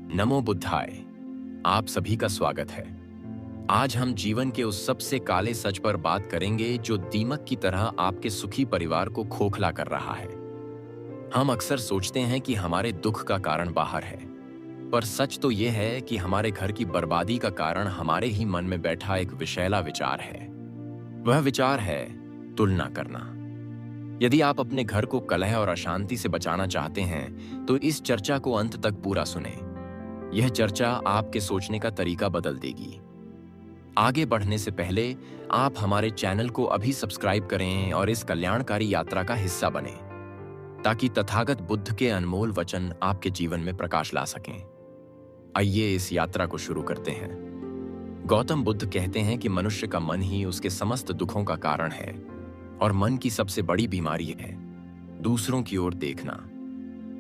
नमो बुद्धाय। आप सभी का स्वागत है। आज हम जीवन के उस सबसे काले सच पर बात करेंगे जो दीमक की तरह आपके सुखी परिवार को खोखला कर रहा है। हम अक्सर सोचते हैं कि हमारे दुख का कारण बाहर है, पर सच तो यह है कि हमारे घर की बर्बादी का कारण हमारे ही मन में बैठा एक विषैला विचार है। वह विचार है तुलना करना। यदि आप अपने घर को कलह और अशांति से बचाना चाहते हैं, तो इस चर्चा को अंत तक पूरा सुनें। यह चर्चा आपके सोचने का तरीका बदल देगी। आगे बढ़ने से पहले आप हमारे चैनल को अभी सब्सक्राइब करें और इस कल्याणकारी यात्रा का हिस्सा बनें, ताकि तथागत बुद्ध के अनमोल वचन आपके जीवन में प्रकाश ला सकें। आइए इस यात्रा को शुरू करते हैं। गौतम बुद्ध कहते हैं कि मनुष्य का मन ही उसके समस्त दुखों का कारण है, और मन की सबसे बड़ी बीमारी है दूसरों की ओर देखना।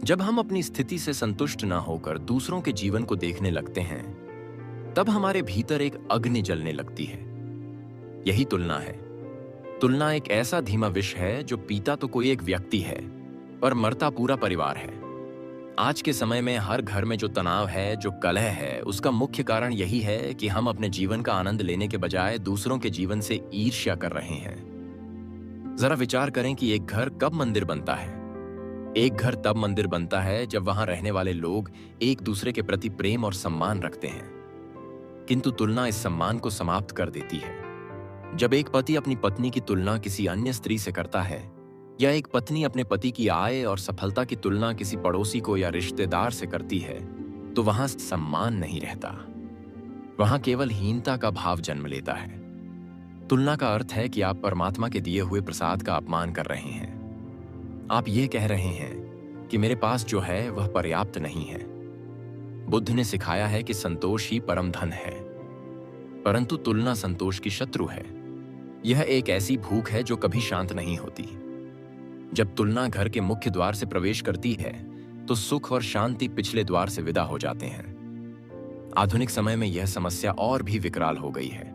जब हम अपनी स्थिति से संतुष्ट न होकर दूसरों के जीवन को देखने लगते हैं, तब हमारे भीतर एक अग्नि जलने लगती है। यही तुलना है। तुलना एक ऐसा धीमा विष है जो पीता तो कोई एक व्यक्ति है, पर मरता पूरा परिवार है। आज के समय में हर घर में जो तनाव है, जो कलह है, उसका मुख्य कारण यही है कि हम अपने जीवन का आनंद लेने के बजाय दूसरों के जीवन से ईर्ष्या कर रहे हैं। जरा विचार करें कि एक घर कब मंदिर बनता है। एक घर तब मंदिर बनता है जब वहां रहने वाले लोग एक दूसरे के प्रति प्रेम और सम्मान रखते हैं, किंतु तुलना इस सम्मान को समाप्त कर देती है। जब एक पति अपनी पत्नी की तुलना किसी अन्य स्त्री से करता है, या एक पत्नी अपने पति की आय और सफलता की तुलना किसी पड़ोसी को या रिश्तेदार से करती है, तो वहां सम्मान नहीं रहता। वहां केवल हीनता का भाव जन्म लेता है। तुलना का अर्थ है कि आप परमात्मा के दिए हुए प्रसाद का अपमान कर रहे हैं। आप ये कह रहे हैं कि मेरे पास जो है वह पर्याप्त नहीं है। बुद्ध ने सिखाया है कि संतोष ही परम धन है, परंतु तुलना संतोष की शत्रु है। यह एक ऐसी भूख है जो कभी शांत नहीं होती। जब तुलना घर के मुख्य द्वार से प्रवेश करती है, तो सुख और शांति पिछले द्वार से विदा हो जाते हैं। आधुनिक समय में यह समस्या और भी विकराल हो गई है।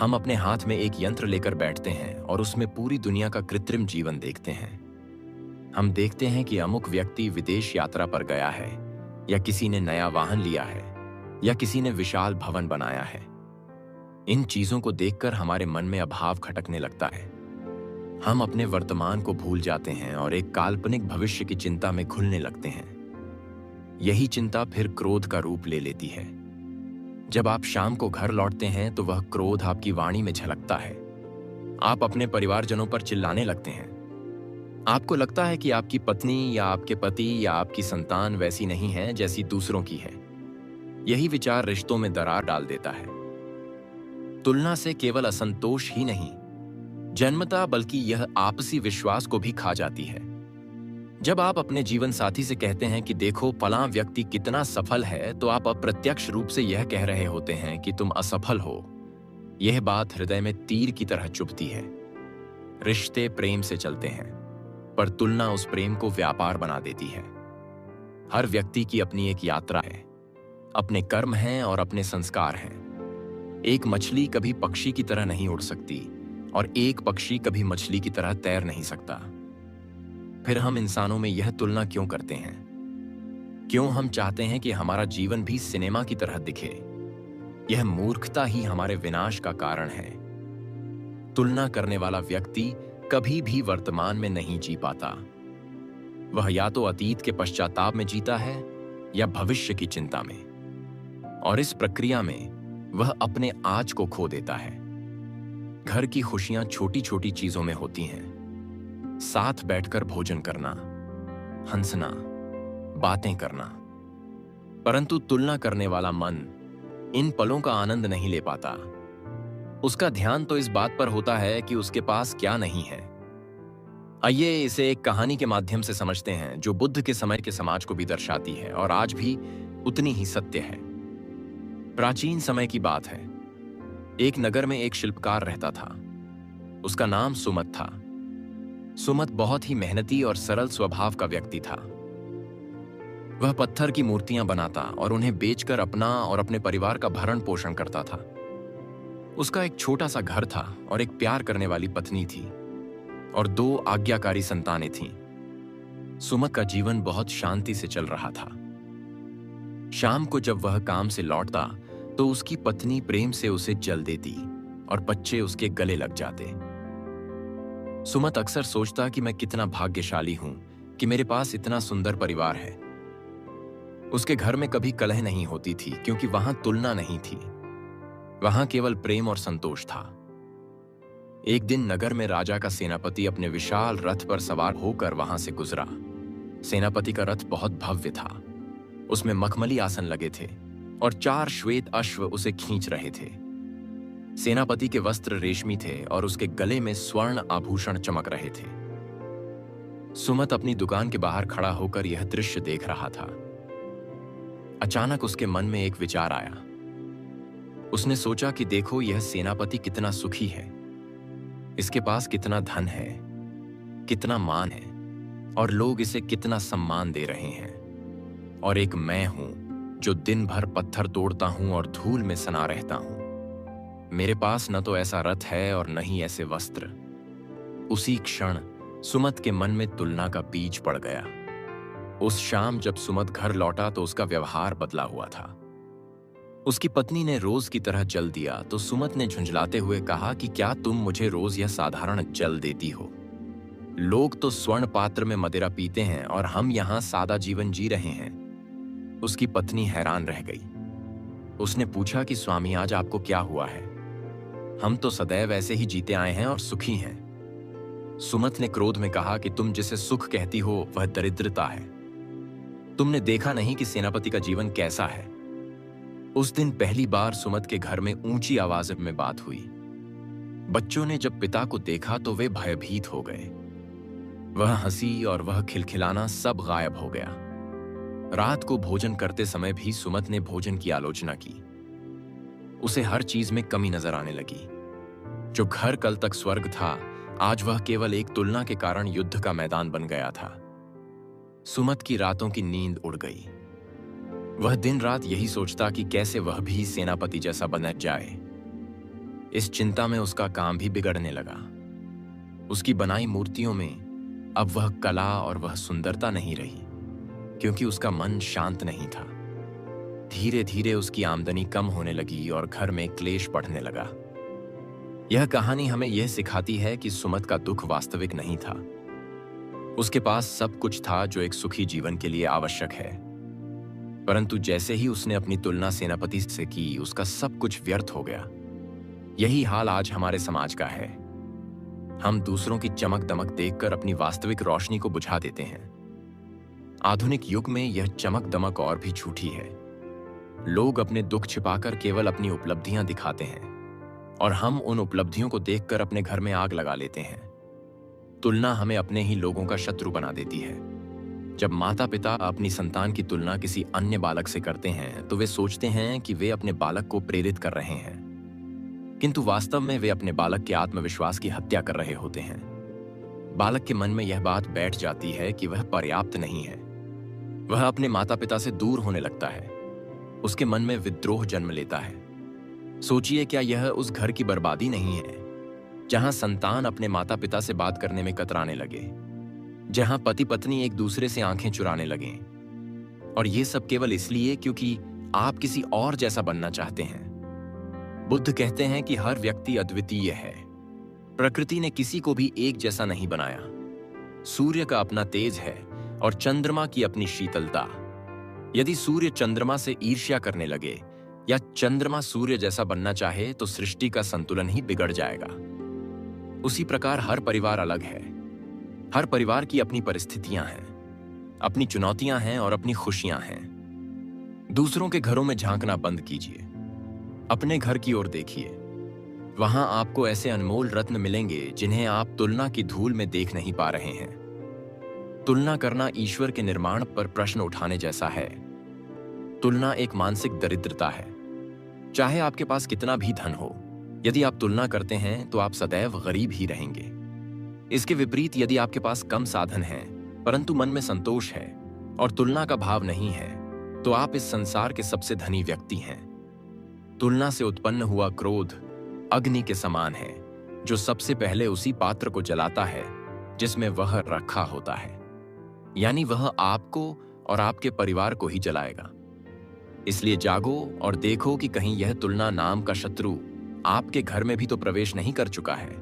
हम अपने हाथ में एक यंत्र लेकर बैठते हैं और उसमें पूरी दुनिया का कृत्रिम जीवन देखते हैं। हम देखते हैं कि अमुक व्यक्ति विदेश यात्रा पर गया है, या किसी ने नया वाहन लिया है, या किसी ने विशाल भवन बनाया है। इन चीजों को देखकर हमारे मन में अभाव खटकने लगता है। हम अपने वर्तमान को भूल जाते हैं और एक काल्पनिक भविष्य की चिंता में घुलने लगते हैं। यही चिंता फिर क्रोध का रूप ले लेती है। जब आप शाम को घर लौटते हैं, तो वह क्रोध आपकी वाणी में झलकता है। आप अपने परिवारजनों पर चिल्लाने लगते हैं। आपको लगता है कि आपकी पत्नी या आपके पति या आपकी संतान वैसी नहीं है जैसी दूसरों की है। यही विचार रिश्तों में दरार डाल देता है। तुलना से केवल असंतोष ही नहीं जन्मता, बल्कि यह आपसी विश्वास को भी खा जाती है। जब आप अपने जीवन साथी से कहते हैं कि देखो फलां व्यक्ति कितना सफल है, तो आप अप्रत्यक्ष रूप से यह कह रहे होते हैं कि तुम असफल हो। यह बात हृदय में तीर की तरह चुभती है। रिश्ते प्रेम से चलते हैं, पर तुलना उस प्रेम को व्यापार बना देती है। हर व्यक्ति की अपनी एक यात्रा है, अपने कर्म हैं और अपने संस्कार हैं। एक मछली कभी पक्षी की तरह नहीं उड़ सकती, और एक पक्षी कभी मछली की तरह तैर नहीं सकता। फिर हम इंसानों में यह तुलना क्यों करते हैं? क्यों हम चाहते हैं कि हमारा जीवन भी सिनेमा की तरह दिखे? यह मूर्खता ही हमारे विनाश का कारण है। तुलना करने वाला व्यक्ति कभी भी वर्तमान में नहीं जी पाता। वह या तो अतीत के पश्चाताप में जीता है, या भविष्य की चिंता में, और इस प्रक्रिया में वह अपने आज को खो देता है। घर की खुशियां छोटी छोटी चीजों में होती हैं। साथ बैठकर भोजन करना, हंसना, बातें करना। परंतु तुलना करने वाला मन इन पलों का आनंद नहीं ले पाता। उसका ध्यान तो इस बात पर होता है कि उसके पास क्या नहीं है। आइए इसे एक कहानी के माध्यम से समझते हैं, जो बुद्ध के समय के समाज को भी दर्शाती है और आज भी उतनी ही सत्य है। प्राचीन समय की बात है। एक नगर में एक शिल्पकार रहता था। उसका नाम सुमत था। सुमत बहुत ही मेहनती और सरल स्वभाव का व्यक्ति था। वह पत्थर की मूर्तियां बनाता और उन्हें बेचकर अपना और अपने परिवार का भरण पोषण करता था। उसका एक छोटा सा घर था और एक प्यार करने वाली पत्नी थी, और 2 आज्ञाकारी संतानें थीं। सुमत का जीवन बहुत शांति से चल रहा था। शाम को जब वह काम से लौटता तो उसकी पत्नी प्रेम से उसे जल देती और बच्चे उसके गले लग जाते। सुमत अक्सर सोचता कि मैं कितना भाग्यशाली हूं कि मेरे पास इतना सुंदर परिवार है। उसके घर में कभी कलह नहीं होती थी क्योंकि वहां तुलना नहीं थी, वहां केवल प्रेम और संतोष था। एक दिन नगर में राजा का सेनापति अपने विशाल रथ पर सवार होकर वहां से गुजरा। सेनापति का रथ बहुत भव्य था, उसमें मखमली आसन लगे थे और 4 श्वेत अश्व उसे खींच रहे थे। सेनापति के वस्त्र रेशमी थे और उसके गले में स्वर्ण आभूषण चमक रहे थे। सुमत अपनी दुकान के बाहर खड़ा होकर यह दृश्य देख रहा था। अचानक उसके मन में एक विचार आया। उसने सोचा कि देखो, यह सेनापति कितना सुखी है, इसके पास कितना धन है, कितना मान है और लोग इसे कितना सम्मान दे रहे हैं, और एक मैं हूं जो दिन भर पत्थर तोड़ता हूं और धूल में सना रहता हूं। मेरे पास न तो ऐसा रथ है और न ही ऐसे वस्त्र। उसी क्षण सुमत के मन में तुलना का बीज पड़ गया। उस शाम जब सुमत घर लौटा तो उसका व्यवहार बदला हुआ था। उसकी पत्नी ने रोज की तरह जल दिया तो सुमत ने झुंझलाते हुए कहा कि क्या तुम मुझे रोज यह साधारण जल देती हो? लोग तो स्वर्ण पात्र में मदिरा पीते हैं और हम यहां सादा जीवन जी रहे हैं। उसकी पत्नी हैरान रह गई। उसने पूछा कि स्वामी, आज आपको क्या हुआ है? हम तो सदैव ऐसे ही जीते आए हैं और सुखी हैं। सुमत ने क्रोध में कहा कि तुम जिसे सुख कहती हो वह दरिद्रता है। तुमने देखा नहीं कि सेनापति का जीवन कैसा है? उस दिन पहली बार सुमत के घर में ऊंची आवाज में बात हुई। बच्चों ने जब पिता को देखा तो वे भयभीत हो गए। वह हंसी और वह खिलखिलाना सब गायब हो गया। रात को भोजन करते समय भी सुमत ने भोजन की आलोचना की। उसे हर चीज में कमी नजर आने लगी। जो घर कल तक स्वर्ग था, आज वह केवल एक तुलना के कारण युद्ध का मैदान बन गया था। सुमत की रातों की नींद उड़ गई। वह दिन रात यही सोचता कि कैसे वह भी सेनापति जैसा बन जाए। इस चिंता में उसका काम भी बिगड़ने लगा। उसकी बनाई मूर्तियों में अब वह कला और वह सुंदरता नहीं रही, क्योंकि उसका मन शांत नहीं था। धीरे धीरे उसकी आमदनी कम होने लगी और घर में क्लेश बढ़ने लगा। यह कहानी हमें यह सिखाती है कि सुमत का दुख वास्तविक नहीं था। उसके पास सब कुछ था जो एक सुखी जीवन के लिए आवश्यक है, परंतु जैसे ही उसने अपनी तुलना सेनापति से की, उसका सब कुछ व्यर्थ हो गया। यही हाल आज हमारे समाज का है। हम दूसरों की चमक दमक देखकर अपनी वास्तविक रोशनी को बुझा देते हैं। आधुनिक युग में यह चमक दमक और भी झूठी है। लोग अपने दुख छिपाकर केवल अपनी उपलब्धियां दिखाते हैं और हम उन उपलब्धियों को देखकर अपने घर में आग लगा लेते हैं। तुलना हमें अपने ही लोगों का शत्रु बना देती है। जब माता पिता अपनी संतान की तुलना किसी अन्य बालक से करते हैं तो वे सोचते हैं कि वे अपने बालक को प्रेरित कर रहे हैं, किंतु वास्तव में वे अपने बालक के आत्मविश्वास की हत्या कर रहे होते हैं। बालक के मन में यह बात बैठ जाती है कि वह पर्याप्त नहीं है। वह अपने माता पिता से दूर होने लगता है। उसके मन में विद्रोह जन्म लेता है। सोचिए, क्या यह उस घर की बर्बादी नहीं है जहां संतान अपने माता पिता से बात करने में कतराने लगे, जहां पति पत्नी एक दूसरे से आंखें चुराने लगे, और ये सब केवल इसलिए क्योंकि आप किसी और जैसा बनना चाहते हैं। बुद्ध कहते हैं कि हर व्यक्ति अद्वितीय है। प्रकृति ने किसी को भी एक जैसा नहीं बनाया। सूर्य का अपना तेज है और चंद्रमा की अपनी शीतलता। यदि सूर्य चंद्रमा से ईर्ष्या करने लगे या चंद्रमा सूर्य जैसा बनना चाहे तो सृष्टि का संतुलन ही बिगड़ जाएगा। उसी प्रकार हर परिवार अलग है। हर परिवार की अपनी परिस्थितियां हैं, अपनी चुनौतियां हैं और अपनी खुशियां हैं। दूसरों के घरों में झांकना बंद कीजिए, अपने घर की ओर देखिए। वहां आपको ऐसे अनमोल रत्न मिलेंगे जिन्हें आप तुलना की धूल में देख नहीं पा रहे हैं। तुलना करना ईश्वर के निर्माण पर प्रश्न उठाने जैसा है। तुलना एक मानसिक दरिद्रता है। चाहे आपके पास कितना भी धन हो, यदि आप तुलना करते हैं तो आप सदैव गरीब ही रहेंगे। इसके विपरीत, यदि आपके पास कम साधन हैं परंतु मन में संतोष है और तुलना का भाव नहीं है, तो आप इस संसार के सबसे धनी व्यक्ति हैं। तुलना से उत्पन्न हुआ क्रोध अग्नि के समान है, जो सबसे पहले उसी पात्र को जलाता है जिसमें वह रखा होता है, यानी वह आपको और आपके परिवार को ही जलाएगा। इसलिए जागो और देखो कि कहीं यह तुलना नाम का शत्रु आपके घर में भी तो प्रवेश नहीं कर चुका है।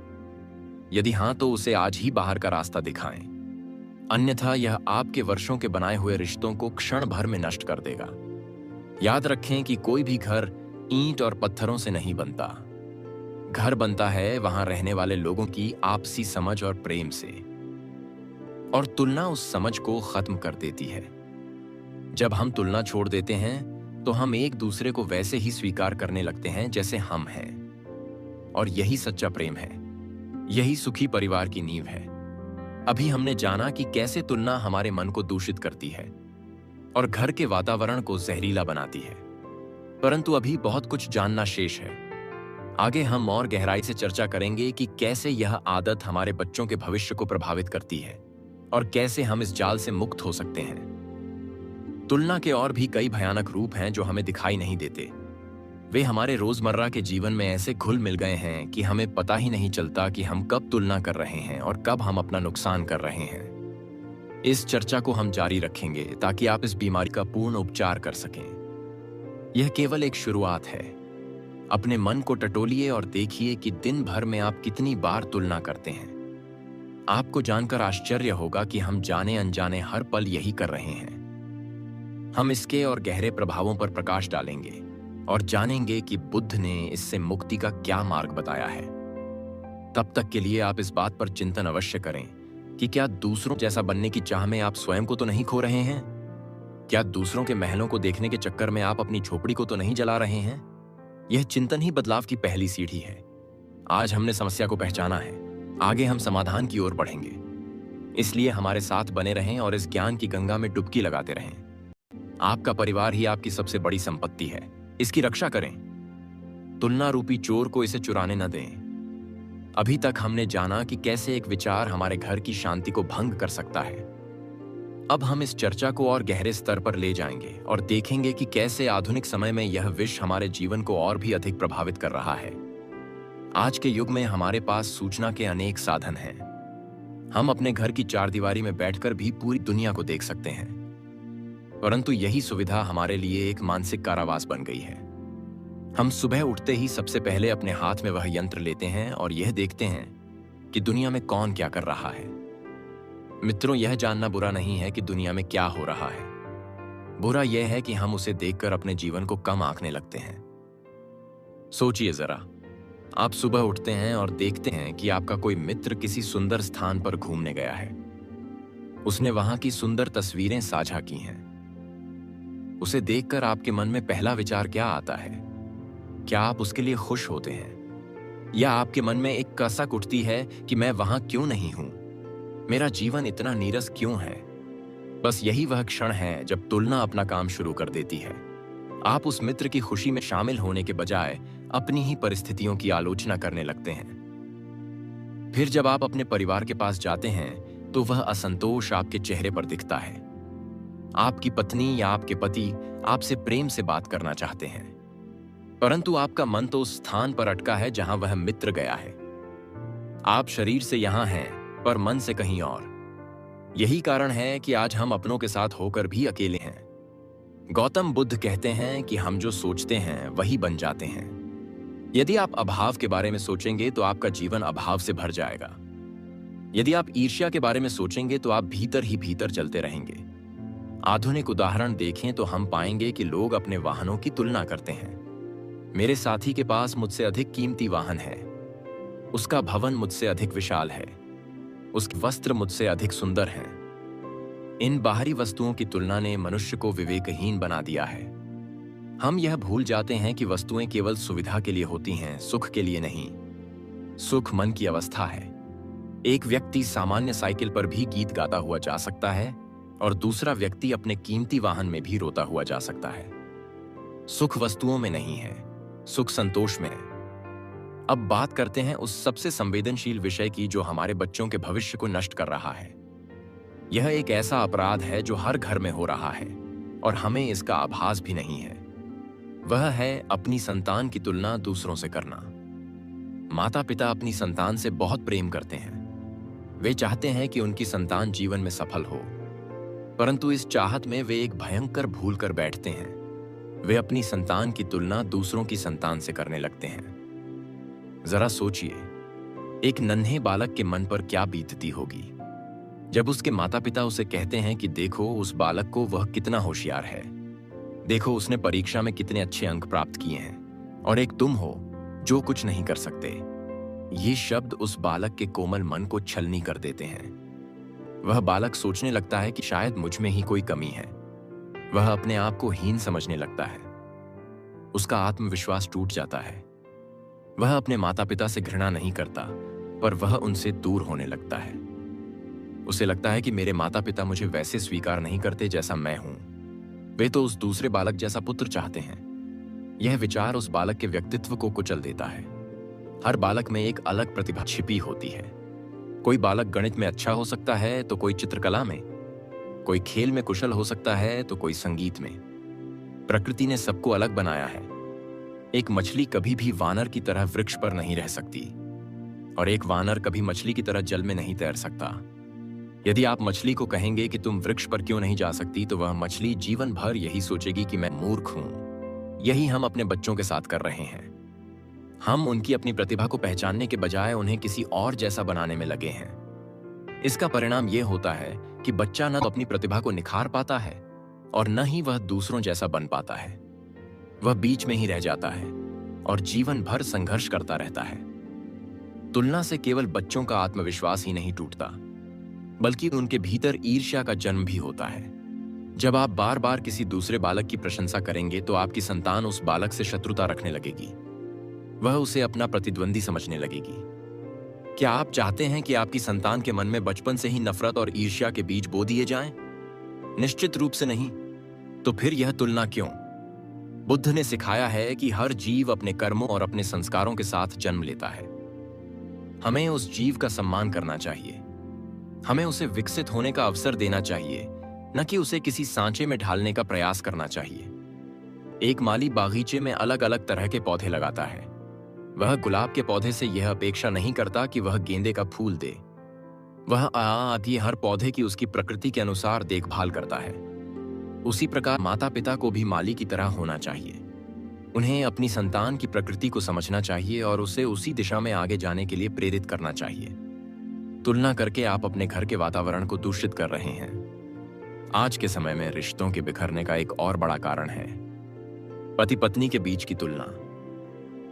यदि हां, तो उसे आज ही बाहर का रास्ता दिखाएं, अन्यथा यह आपके वर्षों के बनाए हुए रिश्तों को क्षण भर में नष्ट कर देगा। याद रखें कि कोई भी घर ईंट और पत्थरों से नहीं बनता। घर बनता है वहां रहने वाले लोगों की आपसी समझ और प्रेम से, और तुलना उस समझ को खत्म कर देती है। जब हम तुलना छोड़ देते हैं तो हम एक दूसरे को वैसे ही स्वीकार करने लगते हैं जैसे हम हैं, और यही सच्चा प्रेम है, यही सुखी परिवार की नींव है। अभी हमने जाना कि कैसे तुलना हमारे मन को दूषित करती है और घर के वातावरण को जहरीला बनाती है, परंतु अभी बहुत कुछ जानना शेष है। आगे हम और गहराई से चर्चा करेंगे कि कैसे यह आदत हमारे बच्चों के भविष्य को प्रभावित करती है और कैसे हम इस जाल से मुक्त हो सकते हैं। तुलना के और भी कई भयानक रूप हैं जो हमें दिखाई नहीं देते। वे हमारे रोजमर्रा के जीवन में ऐसे घुल मिल गए हैं कि हमें पता ही नहीं चलता कि हम कब तुलना कर रहे हैं और कब हम अपना नुकसान कर रहे हैं। इस चर्चा को हम जारी रखेंगे ताकि आप इस बीमारी का पूर्ण उपचार कर सकें। यह केवल एक शुरुआत है। अपने मन को टटोलिए और देखिए कि दिन भर में आप कितनी बार तुलना करते हैं। आपको जानकर आश्चर्य होगा कि हम जाने अनजाने हर पल यही कर रहे हैं। हम इसके और गहरे प्रभावों पर प्रकाश डालेंगे और जानेंगे कि बुद्ध ने इससे मुक्ति का क्या मार्ग बताया है। तब तक के लिए आप इस बात पर चिंतन अवश्य करें कि क्या दूसरों जैसा बनने की चाह में आप स्वयं को तो नहीं खो रहे हैं? क्या दूसरों के महलों को देखने के चक्कर में आप अपनी झोपड़ी को तो नहीं जला रहे हैं? यह चिंतन ही बदलाव की पहली सीढ़ी है। आज हमने समस्या को पहचाना है, आगे हम समाधान की ओर बढ़ेंगे। इसलिए हमारे साथ बने रहें और इस ज्ञान की गंगा में डुबकी लगाते रहें। आपका परिवार ही आपकी सबसे बड़ी संपत्ति है, इसकी रक्षा करें। तुलना रूपी चोर को इसे चुराने न दें। अभी तक हमने जाना कि कैसे एक विचार हमारे घर की शांति को भंग कर सकता है। अब हम इस चर्चा को और गहरे स्तर पर ले जाएंगे और देखेंगे कि कैसे आधुनिक समय में यह विष हमारे जीवन को और भी अधिक प्रभावित कर रहा है। आज के युग में हमारे पास सूचना के अनेक साधन हैं। हम अपने घर की चारदीवारी में बैठकर भी पूरी दुनिया को देख सकते हैं, परंतु यही सुविधा हमारे लिए एक मानसिक कारावास बन गई है। हम सुबह उठते ही सबसे पहले अपने हाथ में वह यंत्र लेते हैं और यह देखते हैं कि दुनिया में कौन क्या कर रहा है। मित्रों, यह जानना बुरा नहीं है कि दुनिया में क्या हो रहा है। बुरा यह है कि हम उसे देखकर अपने जीवन को कम आंकने लगते हैं। सोचिए जरा, आप सुबह उठते हैं और देखते हैं कि आपका कोई मित्र किसी सुंदर स्थान पर घूमने गया है। उसने वहां की सुंदर तस्वीरें साझा की हैं। उसे देखकर आपके मन में पहला विचार क्या आता है? क्या आप उसके लिए खुश होते हैं, या आपके मन में एक कसक उठती है कि मैं वहां क्यों नहीं हूं, मेरा जीवन इतना नीरस क्यों है? बस यही वह क्षण है जब तुलना अपना काम शुरू कर देती है। आप उस मित्र की खुशी में शामिल होने के बजाय अपनी ही परिस्थितियों की आलोचना करने लगते हैं। फिर जब आप अपने परिवार के पास जाते हैं तो वह असंतोष आपके चेहरे पर दिखता है। आपकी पत्नी या आपके पति आपसे प्रेम से बात करना चाहते हैं, परंतु आपका मन तो उस स्थान पर अटका है जहां वह मित्र गया है। आप शरीर से यहां हैं पर मन से कहीं और। यही कारण है कि आज हम अपनों के साथ होकर भी अकेले हैं। गौतम बुद्ध कहते हैं कि हम जो सोचते हैं वही बन जाते हैं। यदि आप अभाव के बारे में सोचेंगे तो आपका जीवन अभाव से भर जाएगा। यदि आप ईर्ष्या के बारे में सोचेंगे तो आप भीतर ही भीतर चलते रहेंगे। आधुनिक उदाहरण देखें तो हम पाएंगे कि लोग अपने वाहनों की तुलना करते हैं। मेरे साथी के पास मुझसे अधिक कीमती वाहन है, उसका भवन मुझसे अधिक विशाल है, उसके वस्त्र मुझसे अधिक सुंदर हैं। इन बाहरी वस्तुओं की तुलना ने मनुष्य को विवेकहीन बना दिया है। हम यह भूल जाते हैं कि वस्तुएं केवल सुविधा के लिए होती हैं, सुख के लिए नहीं। सुख मन की अवस्था है। एक व्यक्ति सामान्य साइकिल पर भी गीत गाता हुआ जा सकता है और दूसरा व्यक्ति अपने कीमती वाहन में भी रोता हुआ जा सकता है। सुख वस्तुओं में नहीं है, सुख संतोष में है। अब बात करते हैं उस सबसे संवेदनशील विषय की जो हमारे बच्चों के भविष्य को नष्ट कर रहा है। यह एक ऐसा अपराध है जो हर घर में हो रहा है और हमें इसका आभास भी नहीं है। वह है अपनी संतान की तुलना दूसरों से करना। माता पिता अपनी संतान से बहुत प्रेम करते हैं। वे चाहते हैं कि उनकी संतान जीवन में सफल हो, परंतु इस चाहत में वे एक भयंकर भूल कर बैठते हैं। वे अपनी संतान की तुलना दूसरों की संतान से करने लगते हैं। जरा सोचिए, एक नन्हे बालक के मन पर क्या बीतती होगी जब उसके माता पिता उसे कहते हैं कि देखो उस बालक को, वह कितना होशियार है, देखो उसने परीक्षा में कितने अच्छे अंक प्राप्त किए हैं, और एक तुम हो जो कुछ नहीं कर सकते। ये शब्द उस बालक के कोमल मन को छलनी कर देते हैं। वह बालक सोचने लगता है कि शायद मुझ में ही कोई कमी है। वह अपने आप को हीन समझने लगता है। उसका आत्मविश्वास टूट जाता है। वह अपने माता पिता से घृणा नहीं करता, पर वह उनसे दूर होने लगता है। उसे लगता है कि मेरे माता पिता मुझे वैसे स्वीकार नहीं करते जैसा मैं हूं। वे तो उस दूसरे बालक जैसा पुत्र चाहते हैं। यह विचार उस बालक के व्यक्तित्व को कुचल देता है। हर बालक में एक अलग प्रतिभा छिपी होती है। कोई बालक गणित में अच्छा हो सकता है तो कोई चित्रकला में, कोई खेल में कुशल हो सकता है तो कोई संगीत में। प्रकृति ने सबको अलग बनाया है। एक मछली कभी भी वानर की तरह वृक्ष पर नहीं रह सकती, और एक वानर कभी मछली की तरह जल में नहीं तैर सकता। यदि आप मछली को कहेंगे कि तुम वृक्ष पर क्यों नहीं जा सकती, तो वह मछली जीवन भर यही सोचेगी कि मैं मूर्ख हूं। यही हम अपने बच्चों के साथ कर रहे हैं। हम उनकी अपनी प्रतिभा को पहचानने के बजाय उन्हें किसी और जैसा बनाने में लगे हैं। इसका परिणाम यह होता है कि बच्चा न तो अपनी प्रतिभा को निखार पाता है और न ही वह दूसरों जैसा बन पाता है। वह बीच में ही रह जाता है और जीवन भर संघर्ष करता रहता है। तुलना से केवल बच्चों का आत्मविश्वास ही नहीं टूटता, बल्कि उनके भीतर ईर्ष्या का जन्म भी होता है। जब आप बार बार किसी दूसरे बालक की प्रशंसा करेंगे तो आपकी संतान उस बालक से शत्रुता रखने लगेगी। वह उसे अपना प्रतिद्वंदी समझने लगेगी। क्या आप चाहते हैं कि आपकी संतान के मन में बचपन से ही नफरत और ईर्ष्या के बीज बो दिए जाएं? निश्चित रूप से नहीं। तो फिर यह तुलना क्यों? बुद्ध ने सिखाया है कि हर जीव अपने कर्मों और अपने संस्कारों के साथ जन्म लेता है। हमें उस जीव का सम्मान करना चाहिए। हमें उसे विकसित होने का अवसर देना चाहिए, न कि उसे किसी सांचे में ढालने का प्रयास करना चाहिए। एक माली बागीचे में अलग अलग तरह के पौधे लगाता है। वह गुलाब के पौधे से यह अपेक्षा नहीं करता कि वह गेंदे का फूल दे। वह आदि हर पौधे की उसकी प्रकृति के अनुसार देखभाल करता है। उसी प्रकार माता पिता को भी माली की तरह होना चाहिए। उन्हें अपनी संतान की प्रकृति को समझना चाहिए और उसे उसी दिशा में आगे जाने के लिए प्रेरित करना चाहिए। तुलना करके आप अपने घर के वातावरण को दूषित कर रहे हैं। आज के समय में रिश्तों के बिखरने का एक और बड़ा कारण है पति पत्नी के बीच की तुलना।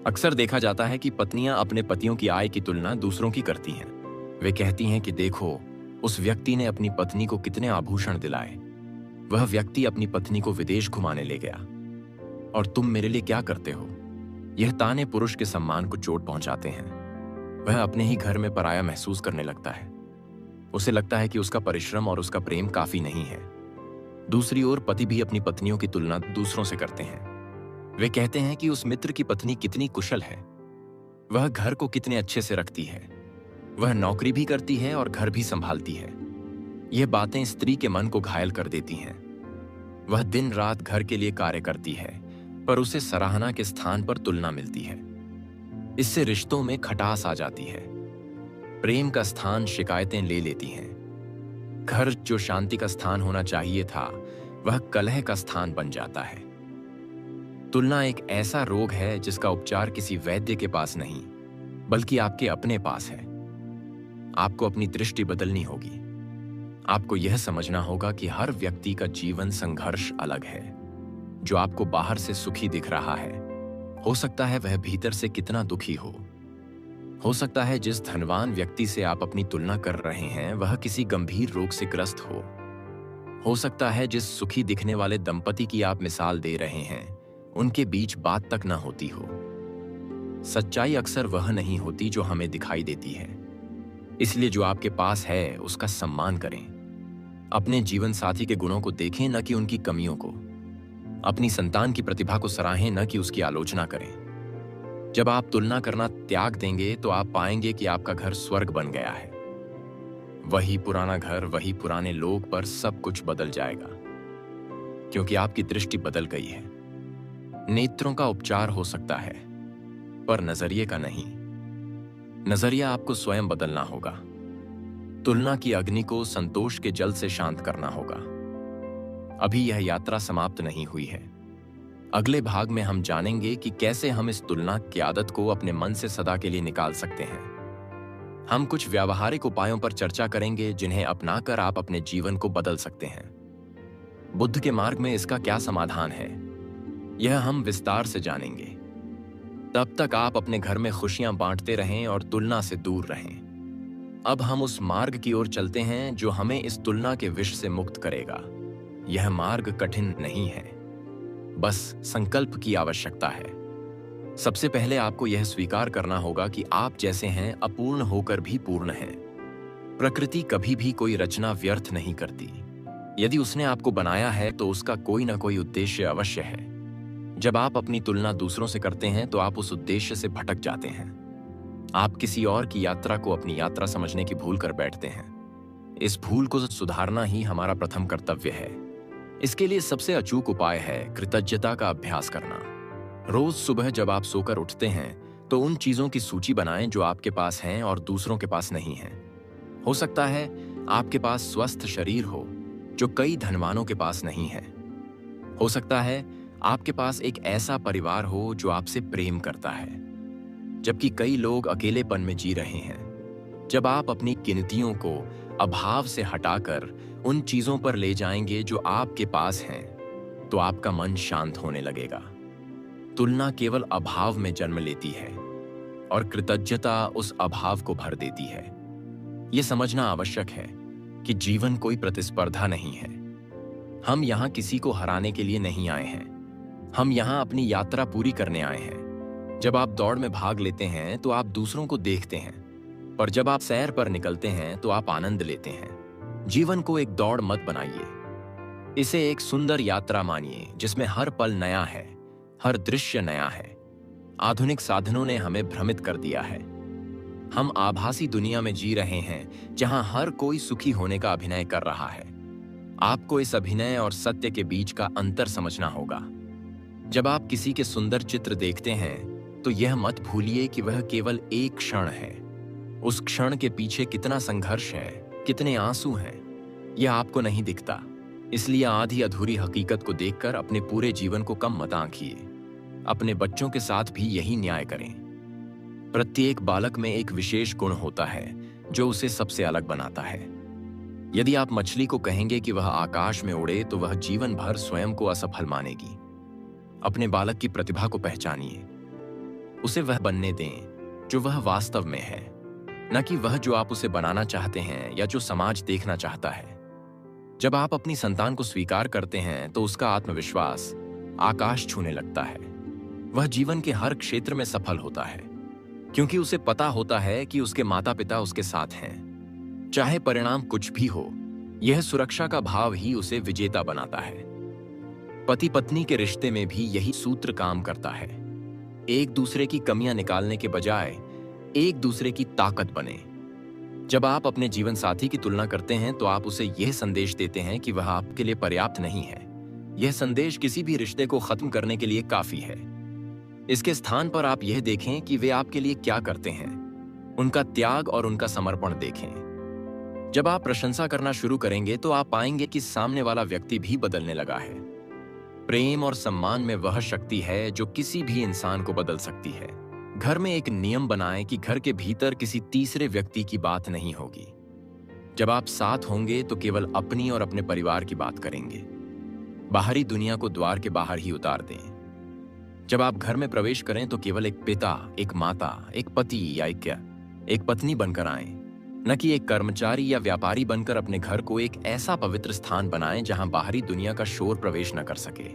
अक्सर देखा जाता है कि पत्नियां अपने पतियों की आय की तुलना दूसरों की करती हैं। वे कहती हैं कि देखो, उस व्यक्ति ने अपनी पत्नी को कितने आभूषण दिलाए, वह व्यक्ति अपनी पत्नी को विदेश घुमाने ले गया, और तुम मेरे लिए क्या करते हो। यह ताने पुरुष के सम्मान को चोट पहुंचाते हैं। वह अपने ही घर में पराया महसूस करने लगता है। उसे लगता है कि उसका परिश्रम और उसका प्रेम काफी नहीं है। दूसरी ओर पति भी अपनी पत्नियों की तुलना दूसरों से करते हैं। वे कहते हैं कि उस मित्र की पत्नी कितनी कुशल है, वह घर को कितने अच्छे से रखती है, वह नौकरी भी करती है और घर भी संभालती है। यह बातें स्त्री के मन को घायल कर देती हैं। वह दिन रात घर के लिए कार्य करती है, पर उसे सराहना के स्थान पर तुलना मिलती है। इससे रिश्तों में खटास आ जाती है। प्रेम का स्थान शिकायतें ले लेती हैं। घर जो शांति का स्थान होना चाहिए था, वह कलह का स्थान बन जाता है। तुलना एक ऐसा रोग है जिसका उपचार किसी वैद्य के पास नहीं, बल्कि आपके अपने पास है। आपको अपनी दृष्टि बदलनी होगी। आपको यह समझना होगा कि हर व्यक्ति का जीवन संघर्ष अलग है। जो आपको बाहर से सुखी दिख रहा है, हो सकता है वह भीतर से कितना दुखी हो सकता है जिस धनवान व्यक्ति से आप अपनी तुलना कर रहे हैं वह किसी गंभीर रोग से ग्रस्त हो सकता है जिस सुखी दिखने वाले दंपति की आप मिसाल दे रहे हैं उनके बीच बात तक न होती हो। सच्चाई अक्सर वह नहीं होती जो हमें दिखाई देती है। इसलिए जो आपके पास है उसका सम्मान करें। अपने जीवन साथी के गुणों को देखें, न कि उनकी कमियों को। अपनी संतान की प्रतिभा को सराहें, न कि उसकी आलोचना करें। जब आप तुलना करना त्याग देंगे तो आप पाएंगे कि आपका घर स्वर्ग बन गया है। वही पुराना घर, वही पुराने लोग, पर सब कुछ बदल जाएगा, क्योंकि आपकी दृष्टि बदल गई है। नेत्रों का उपचार हो सकता है, पर नजरिए का नहीं। नजरिया आपको स्वयं बदलना होगा। तुलना की अग्नि को संतोष के जल से शांत करना होगा। अभी यह यात्रा समाप्त नहीं हुई है। अगले भाग में हम जानेंगे कि कैसे हम इस तुलना की आदत को अपने मन से सदा के लिए निकाल सकते हैं। हम कुछ व्यावहारिक उपायों पर चर्चा करेंगे जिन्हें अपनाकर आप अपने जीवन को बदल सकते हैं। बुद्ध के मार्ग में इसका क्या समाधान है, यह हम विस्तार से जानेंगे। तब तक आप अपने घर में खुशियां बांटते रहें और तुलना से दूर रहें। अब हम उस मार्ग की ओर चलते हैं जो हमें इस तुलना के विष से मुक्त करेगा। यह मार्ग कठिन नहीं है, बस संकल्प की आवश्यकता है। सबसे पहले आपको यह स्वीकार करना होगा कि आप जैसे हैं अपूर्ण होकर भी पूर्ण हैं। प्रकृति कभी भी कोई रचना व्यर्थ नहीं करती। यदि उसने आपको बनाया है तो उसका कोई ना कोई उद्देश्य अवश्य है। जब आप अपनी तुलना दूसरों से करते हैं तो आप उस उद्देश्य से भटक जाते हैं। आप किसी और की यात्रा को अपनी यात्रा समझने की भूल कर बैठते हैं। इस भूल को सुधारना ही हमारा प्रथम कर्तव्य है। इसके लिए सबसे अचूक उपाय है कृतज्ञता का अभ्यास करना। रोज सुबह जब आप सोकर उठते हैं तो उन चीजों की सूची बनाएं जो आपके पास हैं और दूसरों के पास नहीं हैं। हो सकता है आपके पास स्वस्थ शरीर हो जो कई धनवानों के पास नहीं है। हो सकता है आपके पास एक ऐसा परिवार हो जो आपसे प्रेम करता है, जबकि कई लोग अकेलेपन में जी रहे हैं। जब आप अपनी गिनतियों को अभाव से हटाकर उन चीजों पर ले जाएंगे जो आपके पास हैं, तो आपका मन शांत होने लगेगा। तुलना केवल अभाव में जन्म लेती है और कृतज्ञता उस अभाव को भर देती है। यह समझना आवश्यक है कि जीवन कोई प्रतिस्पर्धा नहीं है। हम यहां किसी को हराने के लिए नहीं आए हैं, हम यहां अपनी यात्रा पूरी करने आए हैं। जब आप दौड़ में भाग लेते हैं तो आप दूसरों को देखते हैं, पर जब आप सैर पर निकलते हैं तो आप आनंद लेते हैं। जीवन को एक दौड़ मत बनाइए, इसे एक सुंदर यात्रा मानिए जिसमें हर पल नया है, हर दृश्य नया है। आधुनिक साधनों ने हमें भ्रमित कर दिया है। हम आभासी दुनिया में जी रहे हैं जहां हर कोई सुखी होने का अभिनय कर रहा है। आपको इस अभिनय और सत्य के बीच का अंतर समझना होगा। जब आप किसी के सुंदर चित्र देखते हैं तो यह मत भूलिए कि वह केवल एक क्षण है। उस क्षण के पीछे कितना संघर्ष है, कितने आंसू हैं, यह आपको नहीं दिखता। इसलिए आधी अधूरी हकीकत को देखकर अपने पूरे जीवन को कम मत आंकिए। अपने बच्चों के साथ भी यही न्याय करें। प्रत्येक बालक में एक विशेष गुण होता है जो उसे सबसे अलग बनाता है। यदि आप मछली को कहेंगे कि वह आकाश में उड़े तो वह जीवन भर स्वयं को असफल मानेगी। अपने बालक की प्रतिभा को पहचानिए, उसे वह बनने दें जो वह वास्तव में है, न कि वह जो आप उसे बनाना चाहते हैं या जो समाज देखना चाहता है। जब आप अपनी संतान को स्वीकार करते हैं तो उसका आत्मविश्वास आकाश छूने लगता है। वह जीवन के हर क्षेत्र में सफल होता है क्योंकि उसे पता होता है कि उसके माता पिता उसके साथ हैं। चाहे परिणाम कुछ भी हो, यह सुरक्षा का भाव ही उसे विजेता बनाता है। पति पत्नी के रिश्ते में भी यही सूत्र काम करता है। एक दूसरे की कमियां निकालने के बजाय एक दूसरे की ताकत बने। जब आप अपने जीवन साथी की तुलना करते हैं तो आप उसे यह संदेश देते हैं कि वह आपके लिए पर्याप्त नहीं है। यह संदेश किसी भी रिश्ते को खत्म करने के लिए काफी है। इसके स्थान पर आप यह देखें कि वे आपके लिए क्या करते हैं। उनका त्याग और उनका समर्पण देखें। जब आप प्रशंसा करना शुरू करेंगे तो आप पाएंगे कि सामने वाला व्यक्ति भी बदलने लगा है। प्रेम और सम्मान में वह शक्ति है जो किसी भी इंसान को बदल सकती है। घर में एक नियम बनाएं कि घर के भीतर किसी तीसरे व्यक्ति की बात नहीं होगी। जब आप साथ होंगे तो केवल अपनी और अपने परिवार की बात करेंगे। बाहरी दुनिया को द्वार के बाहर ही उतार दें। जब आप घर में प्रवेश करें तो केवल एक पिता, एक माता, एक पति या एक पत्नी बनकर आएं, न कि एक कर्मचारी या व्यापारी बनकर अपने घर को एक ऐसा पवित्र स्थान बनाएं जहां बाहरी दुनिया का शोर प्रवेश न कर सके।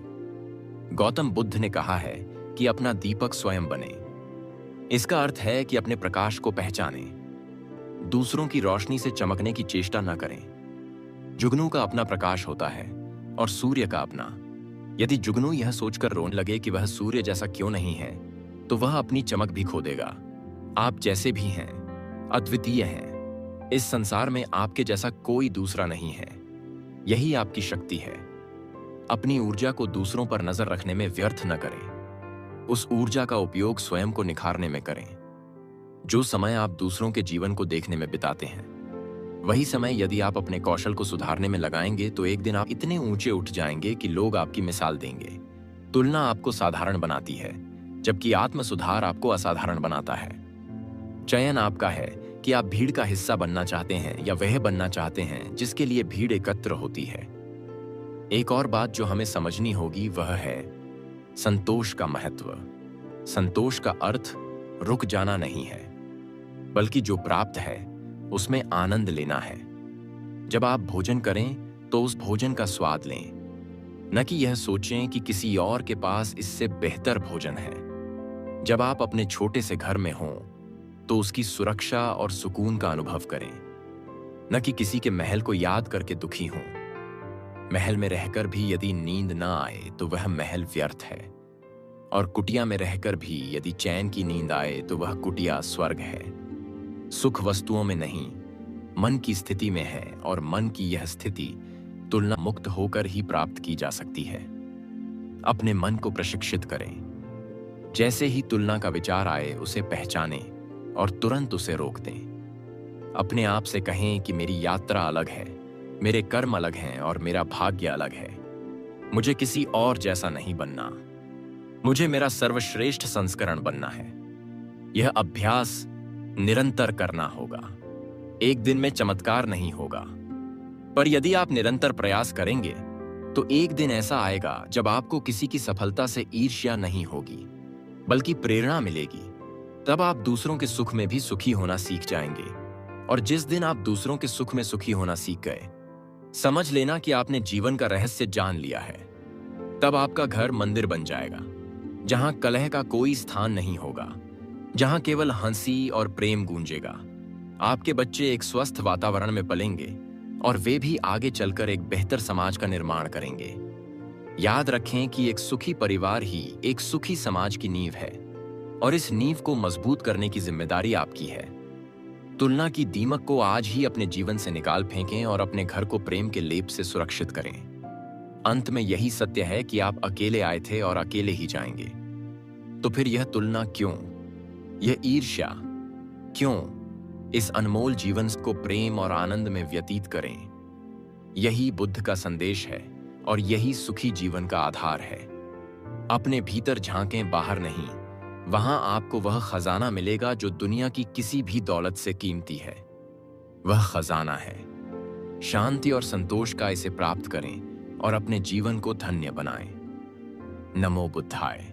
गौतम बुद्ध ने कहा है कि अपना दीपक स्वयं बने। इसका अर्थ है कि अपने प्रकाश को पहचानें, दूसरों की रोशनी से चमकने की चेष्टा न करें। जुगनू का अपना प्रकाश होता है और सूर्य का अपना। यदि जुगनू यह सोचकर रोने लगे कि वह सूर्य जैसा क्यों नहीं है, तो वह अपनी चमक भी खो देगा। आप जैसे भी हैं, अद्वितीय हैं। इस संसार में आपके जैसा कोई दूसरा नहीं है। यही आपकी शक्ति है। अपनी ऊर्जा को दूसरों पर नजर रखने में व्यर्थ न करें। उस ऊर्जा का उपयोग स्वयं को निखारने में करें। जो समय आप दूसरों के जीवन को देखने में बिताते हैं, वही समय यदि आप अपने कौशल को सुधारने में लगाएंगे तो एक दिन आप इतने ऊंचे उठ जाएंगे कि लोग आपकी मिसाल देंगे। तुलना आपको साधारण बनाती है, जबकि आत्म सुधार आपको असाधारण बनाता है। चयन आपका है कि आप भीड़ का हिस्सा बनना चाहते हैं या वह बनना चाहते हैं जिसके लिए भीड़ एकत्र होती है। एक और बात जो हमें समझनी होगी वह है संतोष का महत्व। संतोष का अर्थ रुक जाना नहीं है, बल्कि जो प्राप्त है उसमें आनंद लेना है। जब आप भोजन करें तो उस भोजन का स्वाद लें, न कि यह सोचें कि किसी और के पास इससे बेहतर भोजन है। जब आप अपने छोटे से घर में हों तो उसकी सुरक्षा और सुकून का अनुभव करें, न कि किसी के महल को याद करके दुखी हों। महल में रहकर भी यदि नींद न आए तो वह महल व्यर्थ है, और कुटिया में रहकर भी यदि चैन की नींद आए तो वह कुटिया स्वर्ग है। सुख वस्तुओं में नहीं, मन की स्थिति में है, और मन की यह स्थिति तुलना मुक्त होकर ही प्राप्त की जा सकती है। अपने मन को प्रशिक्षित करें। जैसे ही तुलना का विचार आए उसे पहचानें और तुरंत उसे रोक दें। अपने आप से कहें कि मेरी यात्रा अलग है, मेरे कर्म अलग हैं और मेरा भाग्य अलग है। मुझे किसी और जैसा नहीं बनना, मुझे मेरा सर्वश्रेष्ठ संस्करण बनना है। यह अभ्यास निरंतर करना होगा। एक दिन में चमत्कार नहीं होगा, पर यदि आप निरंतर प्रयास करेंगे तो एक दिन ऐसा आएगा जब आपको किसी की सफलता से ईर्ष्या नहीं होगी, बल्कि प्रेरणा मिलेगी। तब आप दूसरों के सुख में भी सुखी होना सीख जाएंगे, और जिस दिन आप दूसरों के सुख में सुखी होना सीख गए, समझ लेना कि आपने जीवन का रहस्य जान लिया है। तब आपका घर मंदिर बन जाएगा, जहां कलह का कोई स्थान नहीं होगा, जहां केवल हंसी और प्रेम गूंजेगा। आपके बच्चे एक स्वस्थ वातावरण में पलेंगे और वे भी आगे चलकर एक बेहतर समाज का निर्माण करेंगे। याद रखें कि एक सुखी परिवार ही एक सुखी समाज की नींव है, और इस नींव को मजबूत करने की जिम्मेदारी आपकी है। तुलना की दीमक को आज ही अपने जीवन से निकाल फेंकें और अपने घर को प्रेम के लेप से सुरक्षित करें। अंत में यही सत्य है कि आप अकेले आए थे और अकेले ही जाएंगे। तो फिर यह तुलना क्यों? यह ईर्ष्या क्यों? इस अनमोल जीवन को प्रेम और आनंद में व्यतीत करें। यही बुद्ध का संदेश है और यही सुखी जीवन का आधार है। अपने भीतर झांकें, बाहर नहीं। वहां आपको वह खजाना मिलेगा जो दुनिया की किसी भी दौलत से कीमती है। वह खजाना है शांति और संतोष का। इसे प्राप्त करें और अपने जीवन को धन्य बनाएं। नमो बुद्धाय।